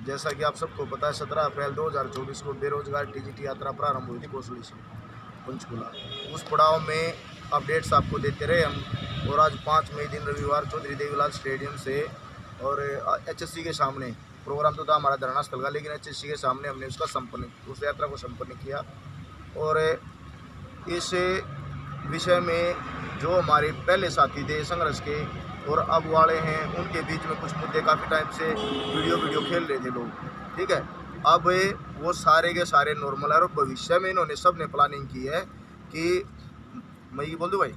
जैसा कि आप सबको पता है 17 अप्रैल 2024 को बेरोजगार टीजीटी यात्रा प्रारंभ हुई थी कोसली से पंचकुला। उस पड़ाव में अपडेट्स आपको देते रहे हम। और आज 5 मई दिन रविवार चौधरी देवीलाल स्टेडियम से और एचएससी के सामने प्रोग्राम तो था हमारा धरना स्थल का, लेकिन एचएससी के सामने हमने उस यात्रा को संपन्न किया। और इस विषय में जो हमारे पहले साथी थे संघर्ष के और अब वाले हैं, उनके बीच में कुछ मुद्दे काफ़ी टाइम से वीडियो खेल रहे थे लोग, ठीक है। अब वो सारे के सारे नॉर्मल है और भविष्य में इन्होंने सब ने प्लानिंग की है कि मई बोल दूँ भाई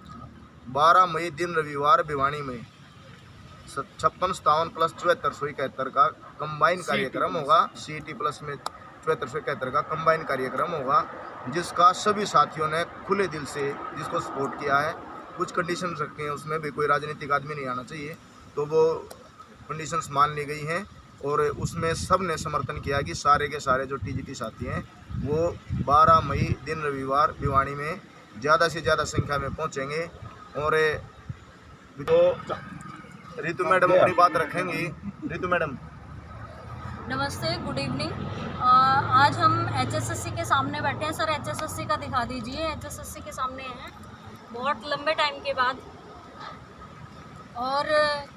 12 मई दिन रविवार भिवानी में 5657 प्लस 7471 का कंबाइन कार्यक्रम होगा। CET प्लस में 7471 का कंबाइन कार्यक्रम होगा, जिसका सभी साथियों ने खुले दिल से जिसको सपोर्ट किया है। कुछ कंडीशंस रखे हैं, उसमें भी कोई राजनीतिक आदमी नहीं आना चाहिए, तो वो कंडीशंस मान ली गई हैं। और उसमें सब ने समर्थन किया कि सारे के सारे जो टीजीटी साथी हैं वो 12 मई दिन रविवार भिवानी में ज़्यादा से ज़्यादा संख्या में पहुंचेंगे। और तो रितु मैडम अपनी बात रखेंगी। रितु मैडम नमस्ते, गुड इवनिंग। आज हम HSSC के सामने बैठे हैं। सर HSSC का दिखा दीजिए। HSSC के सामने हैं बहुत लंबे टाइम के बाद। और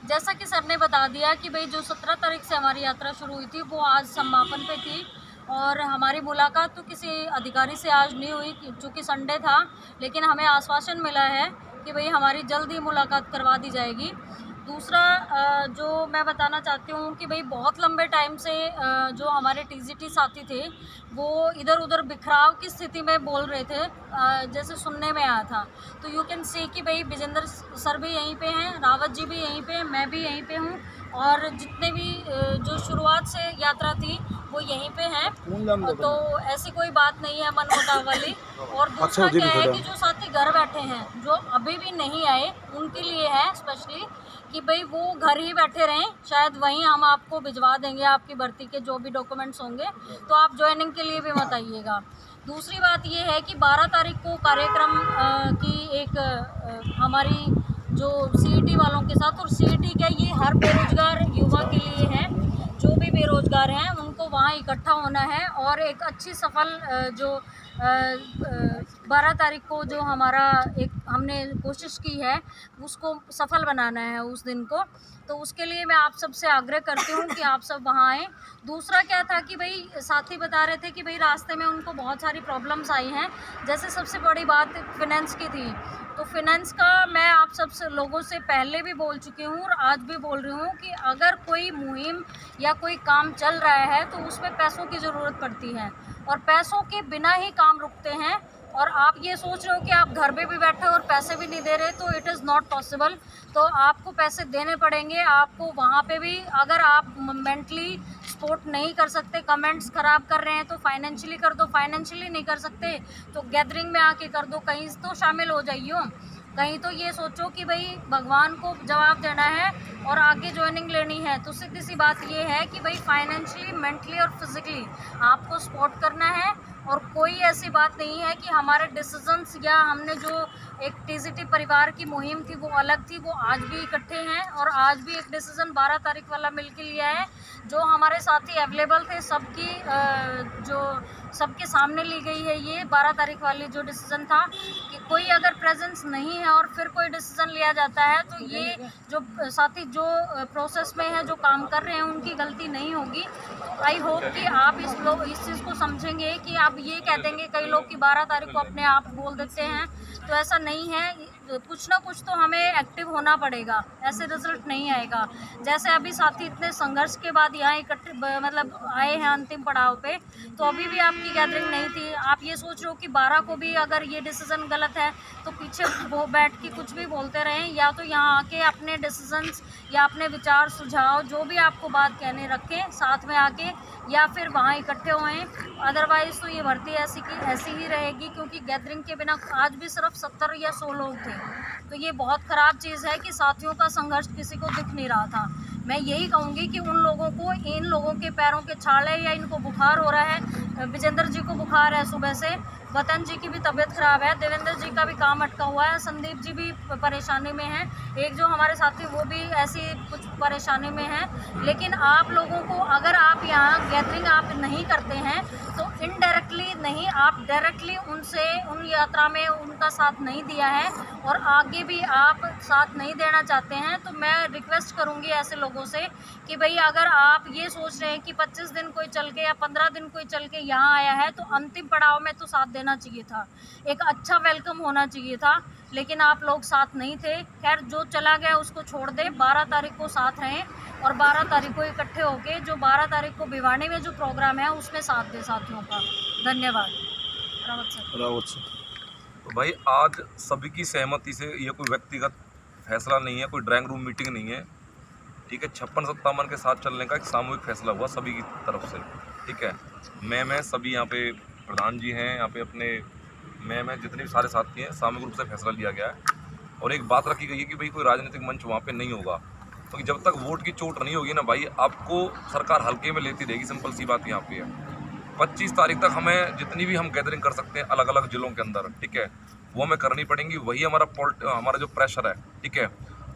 जैसा कि सर ने बता दिया कि भाई जो 17 तारीख से हमारी यात्रा शुरू हुई थी वो आज समापन पे थी। और हमारी मुलाकात तो किसी अधिकारी से आज नहीं हुई चूँकि संडे था, लेकिन हमें आश्वासन मिला है कि भाई हमारी जल्द ही मुलाकात करवा दी जाएगी। दूसरा जो मैं बताना चाहती हूँ कि भाई बहुत लंबे टाइम से जो हमारे टीजीटी साथी थे वो इधर उधर बिखराव की स्थिति में बोल रहे थे, जैसे सुनने में आया था। तो यू कैन सी कि भाई विजेंद्र सर भी यहीं पे हैं, रावत जी भी यहीं पे हैं, मैं भी यहीं पे हूँ, और जितने भी जो शुरुआत से यात्रा थी वो यहीं पे हैं। तो ऐसी कोई बात नहीं है मनमुटाव वाली। और दूसरा क्या है कि जो साथी घर बैठे हैं जो अभी भी नहीं आए उनके लिए है स्पेशली कि भाई वो घर ही बैठे रहें, शायद वहीं हम आपको भिजवा देंगे आपकी भर्ती के जो भी डॉक्यूमेंट्स होंगे, तो आप ज्वाइनिंग के लिए भी मत आइएगा। दूसरी बात ये है कि 12 तारीख को कार्यक्रम की एक हमारी जो CET वालों के साथ, और CET क्या ये हर बेरोजगार युवा के लिए है, जो भी बेरोजगार हैं उनको वहाँ इकट्ठा होना है और एक अच्छी सफल जो 12 तारीख को जो हमारा एक हमने कोशिश की है उसको सफल बनाना है उस दिन को। तो उसके लिए मैं आप सबसे आग्रह करती हूँ कि आप सब वहाँ आएँ। दूसरा क्या था कि भाई साथी बता रहे थे कि भाई रास्ते में उनको बहुत सारी प्रॉब्लम्स आई हैं, जैसे सबसे बड़ी बात फिनेंस की थी। तो फिनेंस का मैं आप सब लोगों से पहले भी बोल चुकी हूँ और आज भी बोल रही हूँ कि अगर कोई मुहिम या कोई काम चल रहा है तो उसमें पैसों की ज़रूरत पड़ती है और पैसों के बिना ही काम रुकते हैं। और आप ये सोच रहे हो कि आप घर पे भी बैठे और पैसे भी नहीं दे रहे, तो इट इज़ नॉट पॉसिबल। तो आपको पैसे देने पड़ेंगे। आपको वहाँ पे भी अगर आप मेंटली सपोर्ट नहीं कर सकते, कमेंट्स ख़राब कर रहे हैं तो फाइनेंशियली कर दो, फाइनेंशियली नहीं कर सकते तो गैदरिंग में आके कर दो, कहीं तो शामिल हो जाइए। कहीं तो ये सोचो कि भाई भगवान को जवाब देना है और आगे ज्वाइनिंग लेनी है। तो सीधी सी बात ये है कि भाई फाइनेंशियली, मेंटली और फिजिकली आपको सपोर्ट करना है। और कोई ऐसी बात नहीं है कि हमारे डिसीजंस या हमने जो एक टीजीटी परिवार की मुहिम थी वो अलग थी, वो आज भी इकट्ठे हैं और आज भी एक डिसीज़न 12 तारीख वाला मिल के लिया है। जो हमारे साथी अवेलेबल थे सबकी जो सबके सामने ली गई है ये 12 तारीख वाली जो डिसीज़न था कि कोई अगर प्रेजेंस नहीं है और फिर कोई डिसीज़न लिया जाता है तो ये जो साथी जो प्रोसेस में है, जो काम कर रहे हैं, उनकी गलती नहीं होगी। आई होप कि आप इस चीज़ को समझेंगे कि आप ये कह देंगे कई लोग कि 12 तारीख को अपने आप बोल देते हैं, तो ऐसा नहीं है। कुछ ना कुछ तो हमें एक्टिव होना पड़ेगा, ऐसे रिजल्ट नहीं आएगा। जैसे अभी साथी इतने संघर्ष के बाद यहाँ इकट्ठे मतलब आए हैं अंतिम पड़ाव पे, तो अभी भी आपकी गैदरिंग नहीं थी। आप ये सोच रहे हो कि 12 को भी अगर ये डिसीज़न गलत है तो पीछे वो बैठ के कुछ भी बोलते रहें, या तो यहाँ आके अपने डिसीजंस या अपने विचार सुझाव जो भी आपको बात कहने रखें साथ में आके, या फिर वहाँ इकट्ठे होएं। अदरवाइज़ तो ये भर्ती ऐसी ही रहेगी, क्योंकि गैदरिंग के बिना आज भी सिर्फ 70 या 100 लोग थे। तो ये बहुत ख़राब चीज़ है कि साथियों का संघर्ष किसी को दिख नहीं रहा था। मैं यही कहूँगी कि उन लोगों को, इन लोगों के पैरों के छाले या इनको बुखार हो रहा है, विजेंद्र जी को बुखार है सुबह से, वतन जी की भी तबीयत ख़राब है, देवेंद्र जी का भी काम अटका हुआ है, संदीप जी भी परेशानी में हैं, एक जो हमारे साथी वो भी ऐसी कुछ परेशानी में हैं। लेकिन आप लोगों को अगर आप यहाँ गैदरिंग आप नहीं करते हैं तो इनडायरेक्टली नहीं, आप डायरेक्टली उनसे उन यात्रा में उनका साथ नहीं दिया है और आगे भी आप साथ नहीं देना चाहते हैं, तो मैं रिक्वेस्ट करूँगी ऐसे लोगों से कि भाई अगर आप ये सोच रहे हैं कि 25 दिन कोई चल के या 15 दिन कोई चल के यहाँ आया है तो अंतिम पड़ाव में तो साथ देना चाहिए था, एक अच्छा वेलकम होना चाहिए था, लेकिन आप लोग साथ नहीं थे। खैर जो चला गया उसको छोड़ दे, 12 तारीख को साथ रहें और 12 तारीख को इकट्ठे होके जो 12 तारीख को भिवानी में जो प्रोग्राम है उसमें साथ दे साथियों का। धन्यवाद। रावत सर। तो भाई आज सभी की सहमति से, ये कोई व्यक्तिगत फैसला नहीं है, कोई ड्राइंग रूम मीटिंग नहीं है, ठीक है। 56-57 के साथ चलने का एक सामूहिक फैसला हुआ सभी की तरफ से, ठीक है। मैं सभी यहाँ पे प्रधान जी हैं, यहाँ पे अपने मैं जितने भी सारे साथी हैं, सामूहिक रूप से फैसला लिया गया है। और एक बात रखी गई है कि भाई कोई राजनीतिक मंच वहाँ पे नहीं होगा, क्योंकि जब तक वोट की चोट नहीं होगी ना भाई, आपको सरकार हल्के में लेती रहेगी। सिंपल सी बात यहाँ पे है। 25 तारीख तक हमें जितनी भी हम गैदरिंग कर सकते हैं अलग अलग जिलों के अंदर, ठीक है, वो हमें करनी पड़ेंगी। वही हमारा जो प्रेशर है, ठीक है,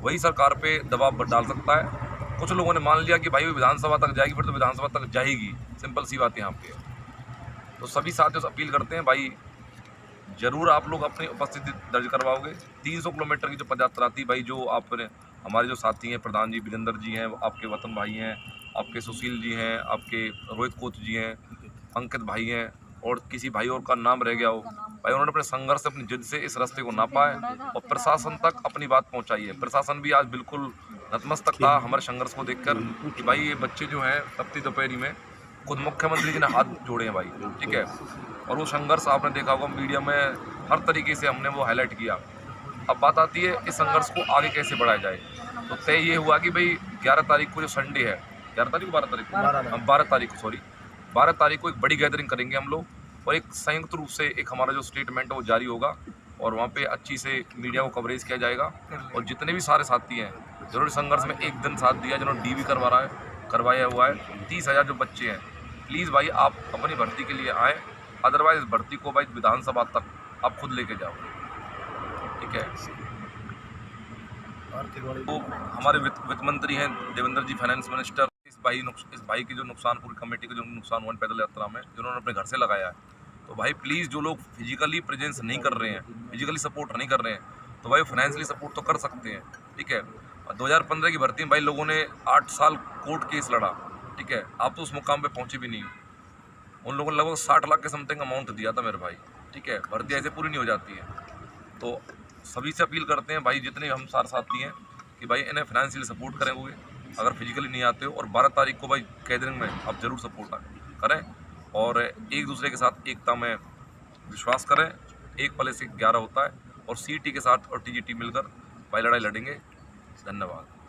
वही सरकार पे दबाव डाल सकता है। कुछ लोगों ने मान लिया कि भाई विधानसभा तक जाएगी, फिर तो विधानसभा तक जाएगी। सिंपल सी बात यहाँ पे है। तो सभी साथियों से अपील करते हैं भाई, जरूर आप लोग अपनी उपस्थिति दर्ज करवाओगे। 300 किलोमीटर की जो पदयात्रा थी भाई, जो आपने हमारे जो साथी हैं, प्रधान जी वीरेंद्र जी हैं, आपके वतन भाई हैं, आपके सुशील जी हैं, आपके रोहित कोच जी हैं, अंकित भाई हैं, और किसी भाई और का नाम रह गया हो भाई, उन्होंने अपने संघर्ष से, अपनी जिद से इस रास्ते को नापा है और प्रशासन तक अपनी बात पहुंचाई है। प्रशासन भी आज बिल्कुल नतमस्तक था हमारे संघर्ष को देखकर कि भाई ये बच्चे जो हैं तपती दोपहरी में, खुद मुख्यमंत्री जी ने हाथ जोड़े हैं भाई, ठीक है। और वो संघर्ष आपने देखा होगा मीडिया में, हर तरीके से हमने वो हाईलाइट किया। अब बात आती है इस संघर्ष को आगे कैसे बढ़ाया जाए। तो तय ये हुआ कि भाई 11 तारीख को जो संडे है, 11 तारीख को 12 तारीख को 12 तारीख को सॉरी 12 तारीख को एक बड़ी गैदरिंग करेंगे हम लोग, और एक संयुक्त रूप से एक हमारा जो स्टेटमेंट है वो जारी होगा और वहाँ पे अच्छी से मीडिया को कवरेज किया जाएगा। और जितने भी सारे साथी हैं, जरूर संघर्ष में एक दिन साथ दिया, जिन्होंने DV करवाया हुआ है, 30,000 जो बच्चे हैं, प्लीज़ भाई आप अपनी भर्ती के लिए आएँ। अदरवाइज भर्ती को भाई विधानसभा तक आप खुद लेके जाओ, ठीक है। तो हमारे वित्त मंत्री हैं देवेंद्र जी, फाइनेंस मिनिस्टर, इस भाई की जो नुकसान, पूरी कमेटी का जो नुकसान हुआ पैदल यात्रा में, जिन्होंने अपने घर से लगाया है, तो भाई प्लीज़ जो लोग फिजिकली प्रेजेंस नहीं कर रहे हैं, फिजिकली सपोर्ट नहीं कर रहे हैं, तो भाई फाइनेंशियली सपोर्ट तो कर सकते हैं, ठीक है। 2015 की भर्ती में भाई लोगों ने 8 साल कोर्ट केस लड़ा, ठीक है। आप तो उस मुकाम पे पहुंचे भी नहीं, उन लोगों ने लगभग 60 लाख के समथिंग अमाउंट दिया था मेरे भाई, ठीक है। भर्ती ऐसे पूरी नहीं हो जाती है। तो सभी से अपील करते हैं भाई, जितने हम सारे साथी हैं, कि भाई इन्हें फाइनेंशियली सपोर्ट करेंगे अगर फिजिकली नहीं आते हो। और 12 तारीख को भाई गैदरिंग में आप ज़रूर सपोर्ट करें और एक दूसरे के साथ एकता में विश्वास करें। एक पले से 11 होता है, और CT के साथ और TGT मिलकर भाई लड़ाई लड़ेंगे। धन्यवाद।